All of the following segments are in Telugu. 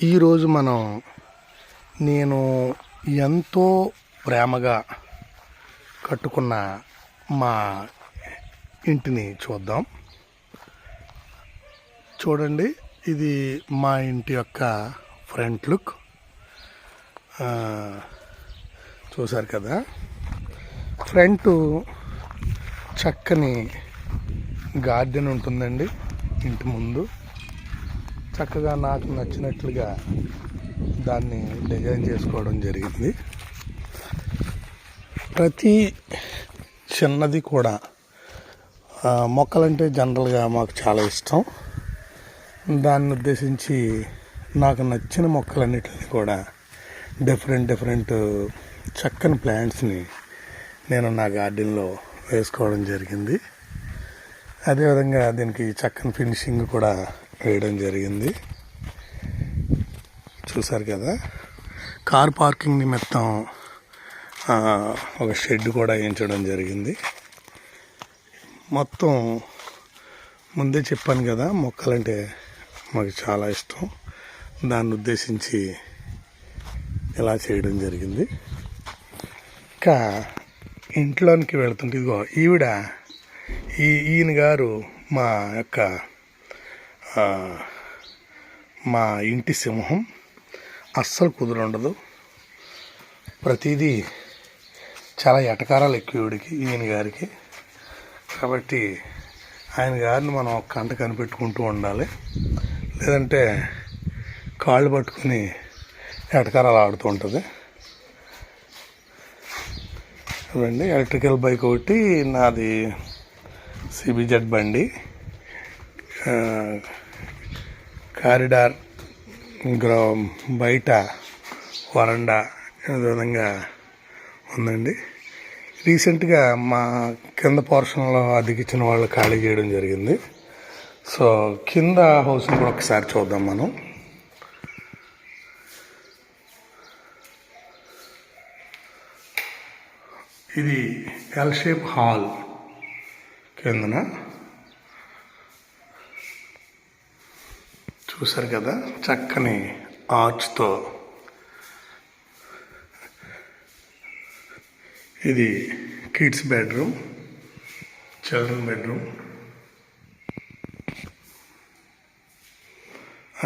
ఈరోజు నేను ఎంతో ప్రేమగా కట్టుకున్న మా ఇంటిని చూద్దాం. చూడండి, ఇది మా ఇంటి యొక్క ఫ్రంట్ లుక్. చూసారు కదా, ఫ్రంట్ చక్కని గార్డెన్ ఉంటుందండి ఇంటి ముందు. చక్కగా నాకు నచ్చినట్లుగా దాన్ని డిజైన్ చేసుకోవడం జరిగింది. ప్రతి చిన్నది కూడా, మొక్కలంటే జనరల్గా మాకు చాలా ఇష్టం. దాన్ని ఉద్దేశించి నాకు నచ్చిన మొక్కలన్నిటిని కూడా డిఫరెంట్ చక్కని ప్లాంట్స్ని నేను నా గార్డెన్లో వేసుకోవడం జరిగింది. అదేవిధంగా దీనికి చక్కని ఫినిషింగ్ కూడా వేయడం జరిగింది. చూసారు కదా, కార్ పార్కింగ్ నిమిత్తం ఒక షెడ్ కూడా వేయించడం జరిగింది. మొత్తం ముందే చెప్పాను కదా, మొక్కలంటే మాకు చాలా ఇష్టం. దాన్ని ఉద్దేశించి ఇలా చేయడం జరిగింది. ఇంకా ఇంట్లోనికి వెళుతుంటే, ఇదిగో ఈయన గారు మా ఇంటి సింహం. అస్సలు కుదురుండదు. ప్రతిదీ చాలా ఎటకారాలు ఎక్కువ ఈయన గారికి. కాబట్టి ఆయన గారిని మనం ఒక కంట కనిపెట్టుకుంటూ ఉండాలి, లేదంటే కాళ్ళు పట్టుకుని ఎటకారాలు ఆడుతూ ఉంటుంది. చూడండి, ఎలక్ట్రికల్ బైక్ ఒకటి, నాది సిబిజెడ్ బండి. కారిడార్ బయట వరండా విధంగా ఉందండి. రీసెంట్గా మా కింద పోర్షన్లో అద్దెకిచ్చిన వాళ్ళు ఖాళీ చేయడం జరిగింది. సో కింద హౌస్ని కూడా ఒకసారి చూద్దాం మనం. ఇది ఎల్ షేప్ హాల్. కిందన చూసారు కదా, చక్కని ఆర్చ్తో. ఇది కిడ్స్ బెడ్రూమ్, చిల్డ్రన్ బెడ్రూమ్.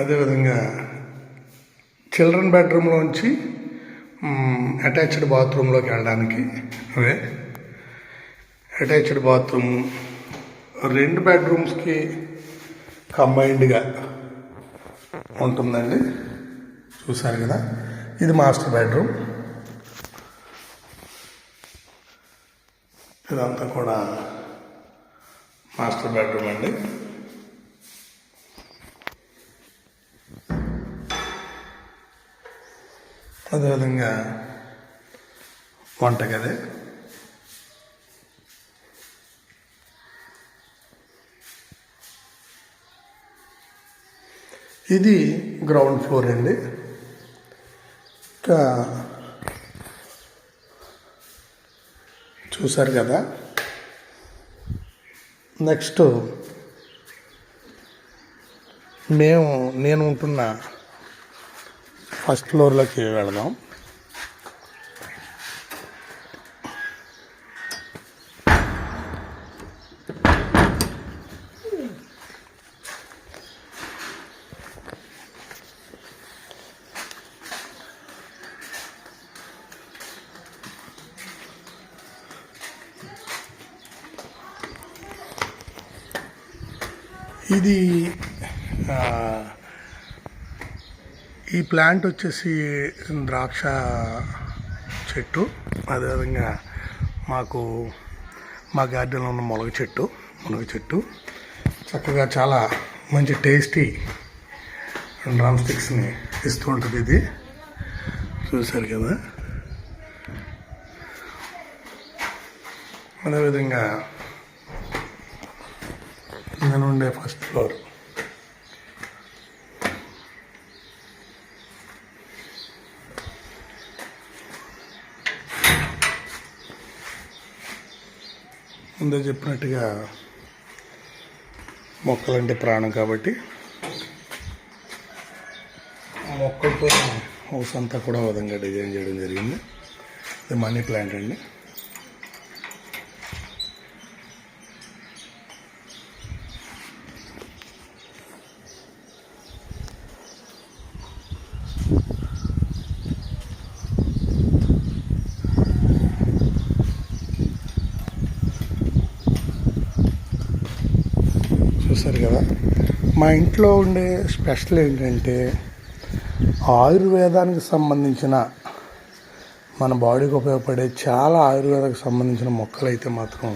అదేవిధంగా చిల్డ్రన్ బెడ్రూమ్లోంచి అటాచ్డ్ బాత్రూంలోకి వెళ్ళడానికి అటాచ్డ్ బాత్రూమ్ 2 బెడ్రూమ్స్కి కంబైన్డ్గా ఉంటుందండి. చూసారు కదా, ఇది మాస్టర్ బెడ్రూమ్. ఇదంతా కూడా మాస్టర్ బెడ్రూమ్ అండి. అదేవిధంగా వంటగది. ఇది గ్రౌండ్ ఫ్లోర్ అండి. ఇంకా చూసారు కదా, నెక్స్ట్ నేను ఉంటున్న ఫస్ట్ ఫ్లోర్లోకి వెళదాం. ఇది ఈ ప్లాంట్ వచ్చేసి ద్రాక్ష చెట్టు. అదేవిధంగా మా గార్డెన్లో ఉన్న మునగ చెట్టు చక్కగా చాలా మంచి టేస్టీ డ్రమ్ స్టిక్స్ని ఇస్తూ ఉంటుంది. ఇది చూసారు కదా. అదేవిధంగా నేను ఉండే ఫస్ట్ ఫ్లోర్. ముందే చెప్పినట్టుగా మొక్కలంటే ప్రాణం కాబట్టి మొక్కలతో హౌస్ అంతా కూడా విధంగా డిజైన్ చేయడం జరిగింది. ఇది మనీ ప్లాంట్ అండి. చూసారు కదా, మా ఇంట్లో ఉండే స్పెషల్ ఏంటంటే ఆయుర్వేదానికి సంబంధించిన, మన బాడీకి ఉపయోగపడే చాలా ఆయుర్వేదానికి సంబంధించిన మొక్కలు అయితే మాత్రం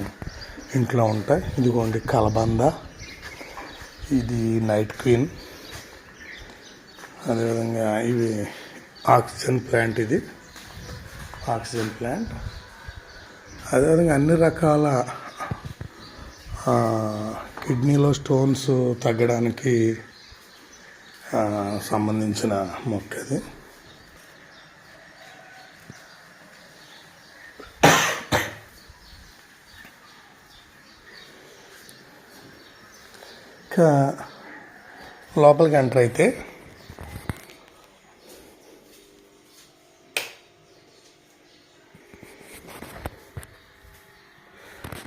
ఇంట్లో ఉంటాయి. ఇదిగోండి కలబంద, ఇది నైట్ క్వీన్, అదేవిధంగా ఇవి ఆక్సిజన్ ప్లాంట్, ఇది ఆక్సిజన్ ప్లాంట్. అదేవిధంగా అన్ని రకాల కిడ్నీలో స్టోన్స్ తగ్గడానికి సంబంధించిన మొక్క ఇది. ఇంకా లోపలికి ఎంటర్ అయితే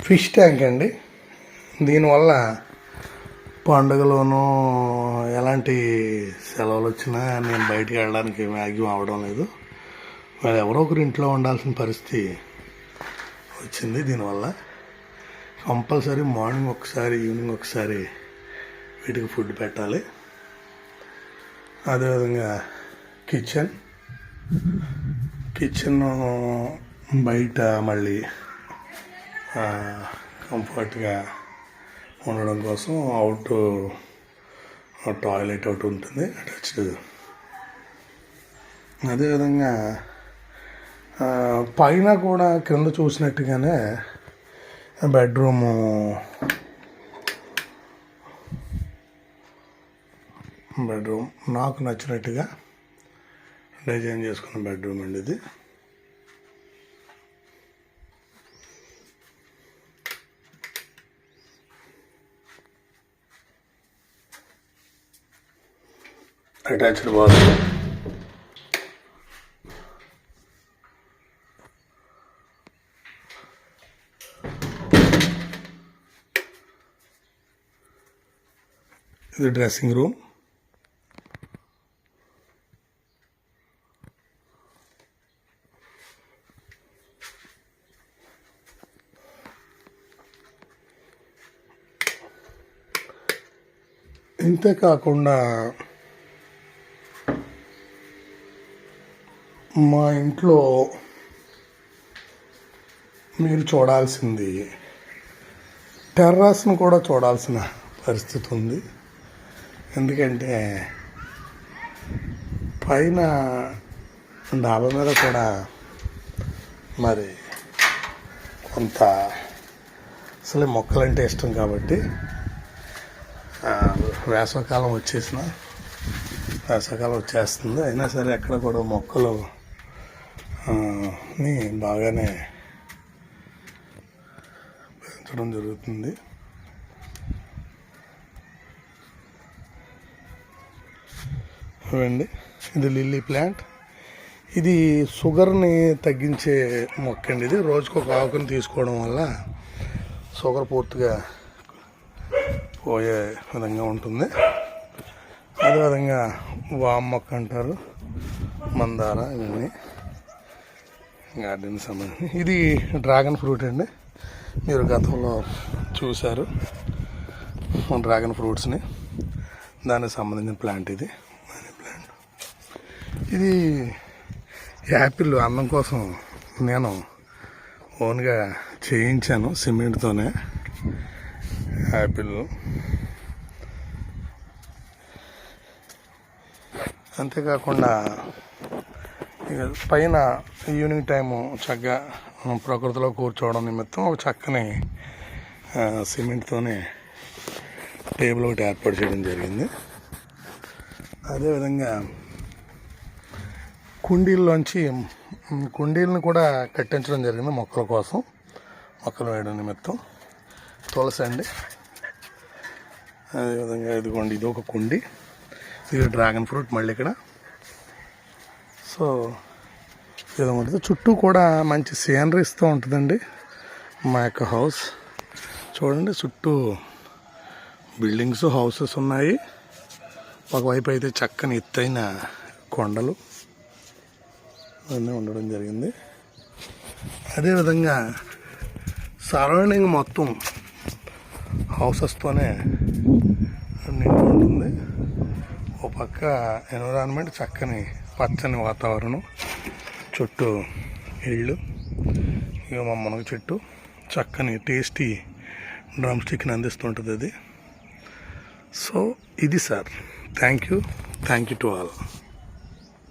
ఫిష్ ట్యాంక్ అండి. దీనివల్ల పండుగలోనూ ఎలాంటి సెలవులు వచ్చినా నేను బయటికి వెళ్ళడానికి మ్యాక్సిమం అవ్వడం లేదు. వాళ్ళు ఎవరో ఒకరు ఇంట్లో ఉండాల్సిన పరిస్థితి వచ్చింది. దీనివల్ల కంపల్సరీ మార్నింగ్ ఒకసారి, ఈవినింగ్ ఒకసారి వీటికి ఫుడ్ పెట్టాలి. అదేవిధంగా కిచెన్ బయట మళ్ళీ కంఫర్ట్గా ఉండడం కోసం టాయిలెట్ ఒకటి ఉంటుంది అటాచ్డ్. అదేవిధంగా పైన కూడా కింద చూసినట్టుగానే బెడ్రూమ్ నాకు నచ్చినట్టుగా డిజైన్ చేసుకున్న బెడ్రూమ్ అండి ఇది. అటాచ్డ్ బాత్రూమ్, ఇది డ్రెస్సింగ్ రూమ్. ఇంతే కాకుండా మా ఇంట్లో మీరు చూడాల్సింది టెర్రస్ను కూడా చూడాల్సిన పరిస్థితి ఉంది. ఎందుకంటే పైన డాబా మీద కూడా మరి కొంత అసలు మొక్కలంటే ఇష్టం కాబట్టి వేసవకాలం వచ్చేస్తుంది. అయినా సరే ఎక్కడ కూడా మొక్కలు బాగానే పెంచడం జరుగుతుంది. చూడండి, ఇది లిల్లీ ప్లాంట్. ఇది షుగర్ని తగ్గించే మొక్క అండి. ఇది రోజుకు ఒక ఆకుని తీసుకోవడం వల్ల షుగర్ పూర్తిగా పోయే విధంగా ఉంటుంది. అదేవిధంగా వామ్ మొక్క అంటారు, మందార, ఇవన్నీ గార్డెన్ సంబంధించి. ఇది డ్రాగన్ ఫ్రూట్ అండి. మీరు గతంలో చూశారు డ్రాగన్ ఫ్రూట్స్ని, దానికి సంబంధించిన ప్లాంట్ ఇది. మనీ ప్లాంట్ ఇది. యాపిల్ అందం కోసం నేను ఓన్గా చేయించాను సిమెంట్తోనే యాపిల్. అంతేకాకుండా ఇక పైన ఈవినింగ్ టైము చక్కగా ప్రకృతిలో కూర్చోవడం నిమిత్తం ఒక చక్కని సిమెంట్తోనే టేబుల్ ఒకటి ఏర్పాటు చేయడం జరిగింది. అదేవిధంగా కుండీలను కూడా కట్టించడం జరిగింది మొక్కల కోసం, మొక్కలు వేయడం నిమిత్తం. తులసి అండి. అదేవిధంగా ఇదిగోండి, ఇది ఒక కుండి. ఇది డ్రాగన్ ఫ్రూట్. మళ్ళీ ఇక్కడ సో ఇలా ఉంటుంది. చుట్టూ కూడా మంచి సీనరీస్తో ఉంటుందండి మా యొక్క హౌస్. చూడండి, చుట్టూ బిల్డింగ్స్, హౌసెస్ ఉన్నాయి. ఒకవైపు అయితే చక్కని ఎత్తైన కొండలు అన్నీ ఉండడం జరిగింది. అదేవిధంగా సరౌండింగ్ మొత్తం హౌసెస్తోనే నిండి ఉంటుంది. ఓ పక్క ఎన్విరాన్మెంట్, చక్కని పచ్చని వాతావరణం, చుట్టూ ఇళ్ళు, ఇక మా మునగ చెట్టు, చక్కని టేస్టీ డ్రమ్ స్టిక్ని అందిస్తుంటుంది అది. సో ఇది sir. Thank you to all.